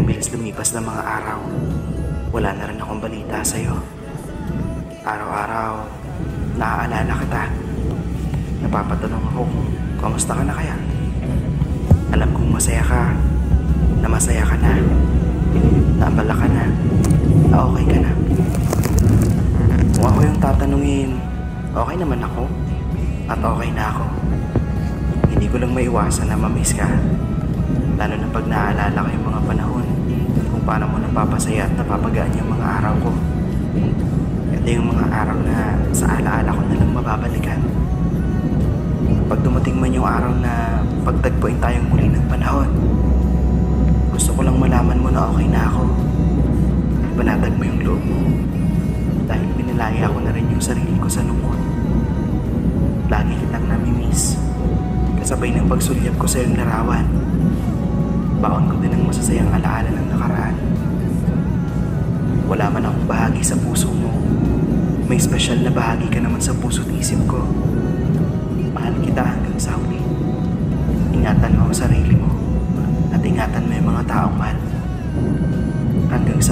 Ang bilis lumipas ng mga araw. Wala na rin akong balita sa'yo. Araw-araw, naaalala kita. Napapatanong ako kung kamusta ka na kaya. Alam kong masaya ka, na masaya ka na, naabala ka na okay ka na. Kung ako yung tatanungin, okay naman ako at okay na ako. Hindi ko lang maiwasan na mamiss ka. Lalo na pag naaalala ko yung mga panahon kung paano mo napapasaya at napapagaan yung mga araw ko. Ito yung mga araw na sa alaala ko na lang mababalikan. Pag dumating man yung araw na pagtagpuin tayong muli ng panahon, gusto ko lang malaman mo na okay na ako. Ipanatag mo yung loob mo dahil pinalaya ko na rin yung sarili ko sa lungkot. Lagi kitang namimiss kasabay ng pagsulyap ko sa iyong larawan. Baon ko din ang masasayang alaala ng nakaraan. Wala man akong bahagi sa puso mo, may espesyal na bahagi ka naman sa puso't isip ko. Mahal kita hanggang sa huli. Ingatan mo ang sarili mo at ingatan mo yung mga taong mahal mo. Hanggang sa